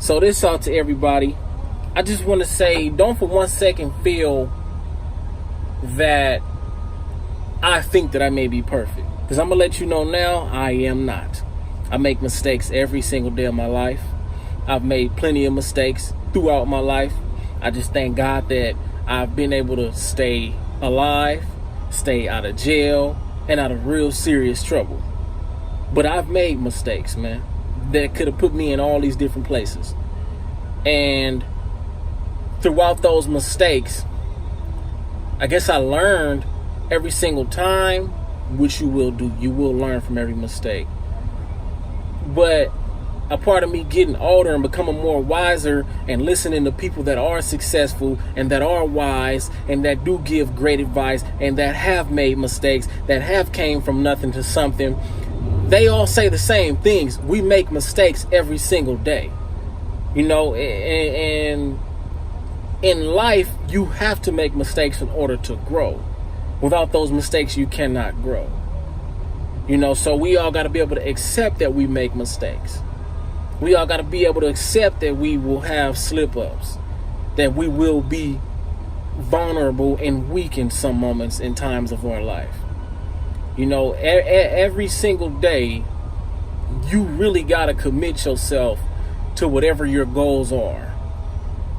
So this out to everybody. I just want to say, don't for 1 second feel that I think that I may be perfect. Because I'm going to let you know now, I am not. I make mistakes every single day of my life. I've made plenty of mistakes throughout my life. I just thank God that I've been able to stay alive, stay out of jail, and out of real serious trouble. But I've made mistakes, man, that could have put me in all these different places. And throughout those mistakes, I guess I learned every single time, which you will do. You will learn from every mistake. But a part of me getting older and becoming more wiser and listening to people that are successful and that are wise and that do give great advice and that have made mistakes, that have came from nothing to something, they all say the same things. We make mistakes every single day. You know, and in life, you have to make mistakes in order to grow. Without those mistakes, you cannot grow. You know, so we all got to be able to accept that we make mistakes. We all got to be able to accept that we will have slip-ups, that we will be vulnerable and weak in some moments in times of our life. You know, every single day, you really got to commit yourself to whatever your goals are.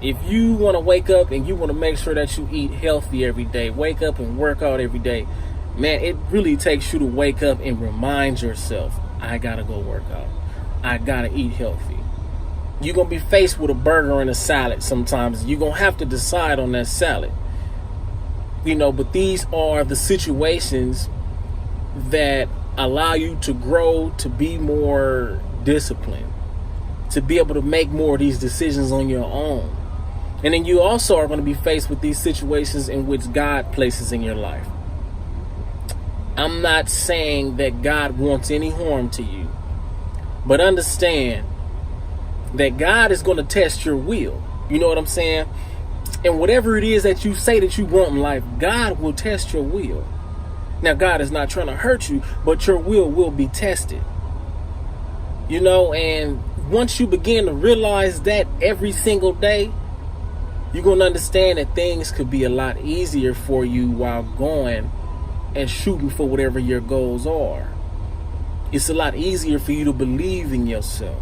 If you want to wake up and you want to make sure that you eat healthy every day, wake up and work out every day, man, it really takes you to wake up and remind yourself, I got to go work out. I got to eat healthy. You're going to be faced with a burger and a salad sometimes. You're going to have to decide on that salad. You know, but these are the situations that allow you to grow, to be more disciplined, to be able to make more of these decisions on your own. And then you also are going to be faced with these situations in which God places in your life. I'm not saying that God wants any harm to you, but understand that God is going to test your will. You know what I'm saying? And whatever it is that you say that you want in life, God will test your will. Now, God is not trying to hurt you, but your will be tested. You know, and once you begin to realize that every single day, you're going to understand that things could be a lot easier for you while going and shooting for whatever your goals are. It's a lot easier for you to believe in yourself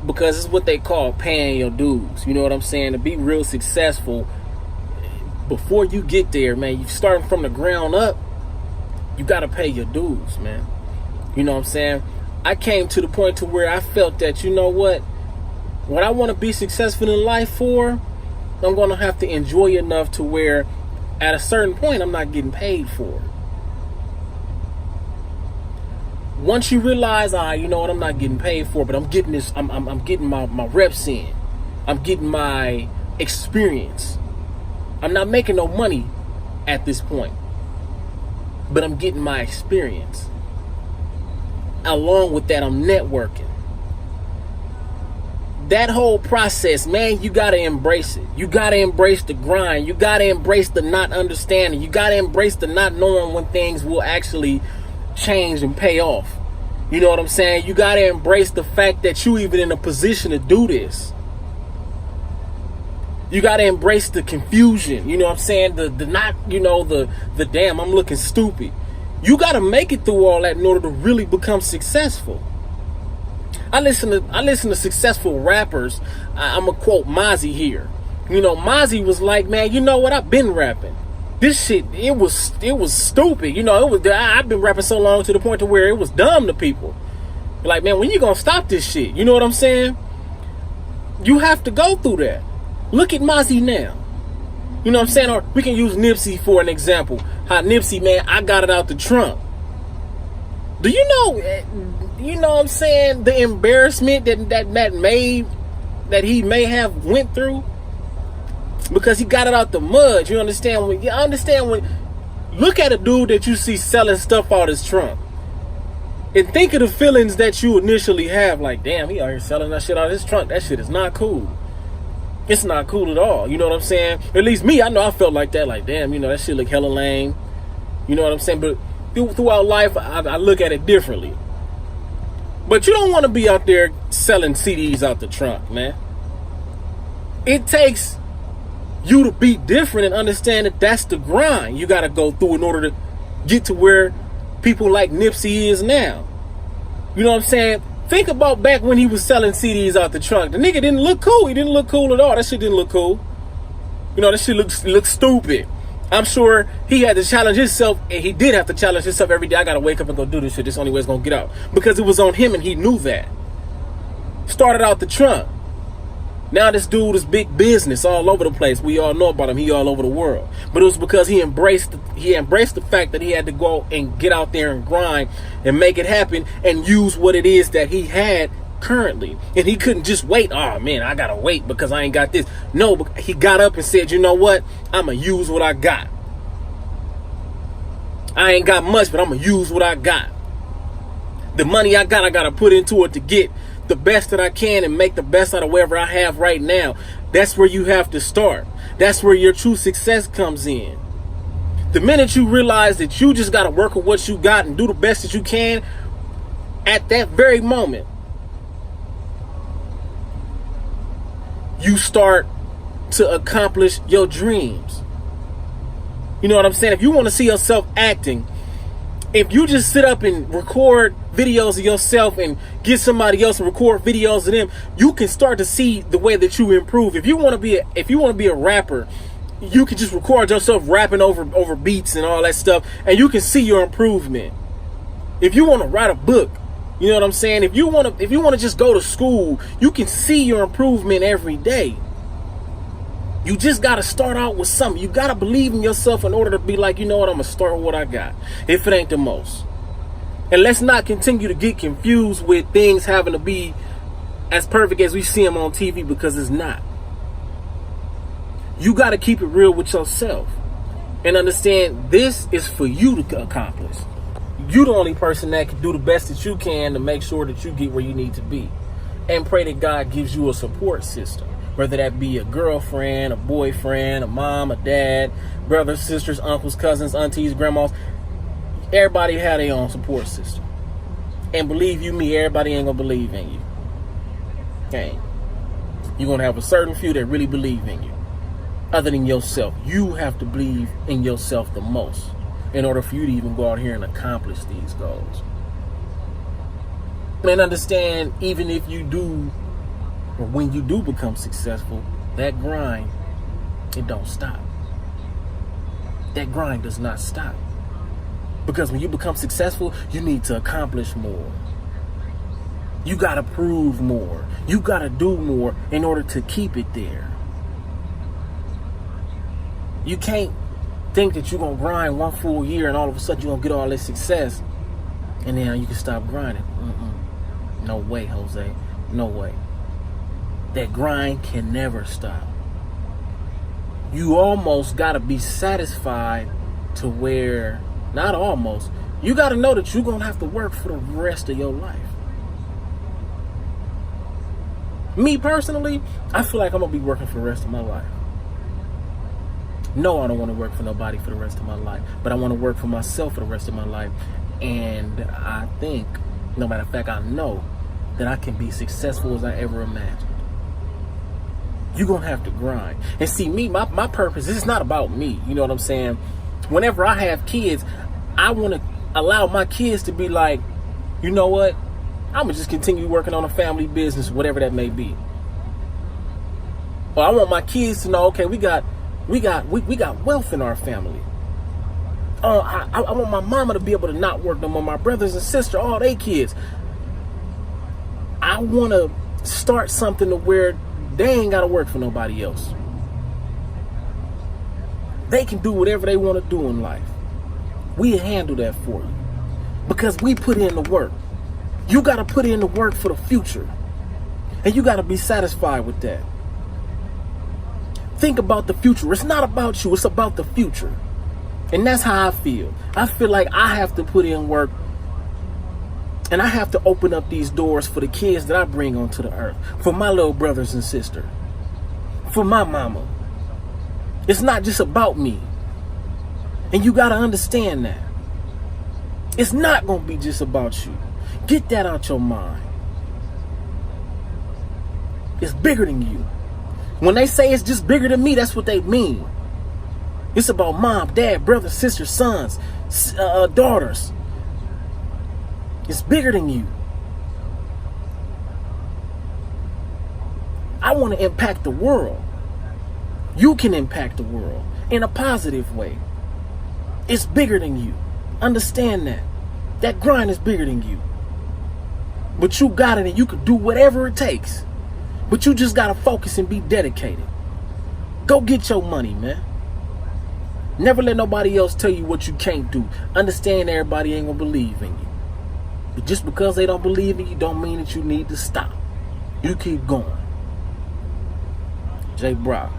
because it's what they call paying your dues. You know what I'm saying? To be real successful, before you get there, man, you starting from the ground up, you got to pay your dues, man. You know what I'm saying? I came to the point to where I felt that, you know what I want to be successful in life for, I'm going to have to enjoy enough to where at a certain point I'm not getting paid for it. Once you realize, you know what, I'm not getting paid for, but I'm getting this, I'm getting my reps in. I'm getting my experience. I'm not making no money at this point, but I'm getting my experience. Along with that, I'm networking. That whole process, man, you got to embrace it. You got to embrace the grind. You got to embrace the not understanding. You got to embrace the not knowing when things will actually change and pay off. You know what I'm saying? You got to embrace the fact that you even in a position to do this. You got to embrace the confusion. You know what I'm saying? The not, you know, the damn, I'm looking stupid. You got to make it through all that in order to really become successful. I listen to successful rappers. I'm going to quote Mozzie here. You know, Mozzie was like, man, you know what? I've been rapping. This shit, it was stupid. You know, I've been rapping so long to the point to where it was dumb to people. Like, man, when you going to stop this shit? You know what I'm saying? You have to go through that. Look at Mozzie now. You know what I'm saying? Or we can use Nipsey for an example. How Nipsey, man, I got it out the trunk. Do you know what I'm saying, the embarrassment that he may have went through? Because he got it out the mud. You understand? Look at a dude that you see selling stuff out his trunk. And think of the feelings that you initially have. Like, damn, he out here selling that shit out of his trunk. That shit is not cool. It's not cool at all. You know what I'm saying? At least me, I know I felt like that. Like, damn, you know, that shit look hella lame. You know what I'm saying? But throughout life, I look at it differently. But you don't want to be out there selling CDs out the trunk, man. It takes you to be different and understand that that's the grind you got to go through in order to get to where people like Nipsey is now. You know what I'm saying? Think about back when he was selling CDs out the trunk. The nigga didn't look cool. He didn't look cool at all. That shit didn't look cool. You know, that shit looked stupid. I'm sure he had to challenge himself, and he did have to challenge himself every day. I gotta wake up and go do this shit. This is the only way it's gonna get out. Because it was on him, and he knew that. Started out the trunk. Now this dude is big business all over the place. We all know about him. He all over the world. But it was because he embraced the fact that he had to go and get out there and grind and make it happen and use what it is that he had currently. And he couldn't just wait. Oh man, I gotta wait because I ain't got this. No, he got up and said, you know what? I'ma use what I got. I ain't got much, but I'ma use what I got. The money I gotta put into it to get the best that I can and make the best out of whatever I have right now. That's where you have to start. That's where your true success comes in. The minute you realize that you just got to work with what you got and do the best that you can at that very moment, you start to accomplish your dreams. You know what I'm saying? If you want to see yourself acting, if you just sit up and record videos of yourself and get somebody else and record videos of them, you can start to see the way that you improve. If you want to be a rapper, you can just record yourself rapping over beats and all that stuff, and you can see your improvement. If you want to write a book, you know what I'm saying? If you want to just go to school, you can see your improvement every day. You just got to start out with something. You got to believe in yourself in order to be like, you know what, I'm going to start with what I got, if it ain't the most. And let's not continue to get confused with things having to be as perfect as we see them on TV, because it's not. You got to keep it real with yourself and understand this is for you to accomplish. You the only person that can do the best that you can to make sure that you get where you need to be. And pray that God gives you a support system. Whether that be a girlfriend, a boyfriend, a mom, a dad, brothers, sisters, uncles, cousins, aunties, grandmas. Everybody had their own support system. And believe you me, everybody ain't gonna believe in you. Okay. You're gonna have a certain few that really believe in you. Other than yourself. You have to believe in yourself the most in order for you to even go out here and accomplish these goals. And understand, even if you do, or when you do become successful, that grind, it don't stop. That grind does not stop. Because when you become successful, you need to accomplish more. You got to prove more. You got to do more in order to keep it there. You can't think that you're going to grind one full year and all of a sudden you're going to get all this success and then you can stop grinding. No way, Jose. No way. That grind can never stop. You almost got to be satisfied to where, not almost, you got to know that you're going to have to work for the rest of your life. Me personally, I feel like I'm going to be working for the rest of my life. No, I don't want to work for nobody for the rest of my life, but I want to work for myself for the rest of my life. And I think, no matter of fact, I know that I can be successful as I ever imagined. You're going to have to grind. And see, me, my purpose, this is not about me. You know what I'm saying? Whenever I have kids, I want to allow my kids to be like, you know what? I'm going to just continue working on a family business, whatever that may be. Or I want my kids to know, okay, we got wealth in our family. I want my mama to be able to not work no more. My brothers and sisters, all they kids. I want to start something to where they ain't got to work for nobody else. They can do whatever they want to do in life. We handle that for you. Because we put in the work. You got to put in the work for the future. And you got to be satisfied with that. Think about the future. It's not about you. It's about the future. And that's how I feel. I feel like I have to put in work. And I have to open up these doors for the kids that I bring onto the earth. For my little brothers and sisters. For my mama. It's not just about me. And you got to understand that. It's not going to be just about you. Get that out your mind. It's bigger than you. When they say it's just bigger than me, that's what they mean. It's about mom, dad, brothers, sisters, sons, daughters. It's bigger than you. I want to impact the world. You can impact the world in a positive way. It's bigger than you. Understand that. That grind is bigger than you. But you got it and you can do whatever it takes. But you just got to focus and be dedicated. Go get your money, man. Never let nobody else tell you what you can't do. Understand everybody ain't going to believe in you. But just because they don't believe in you don't mean that you need to stop. You keep going. Jay Brown.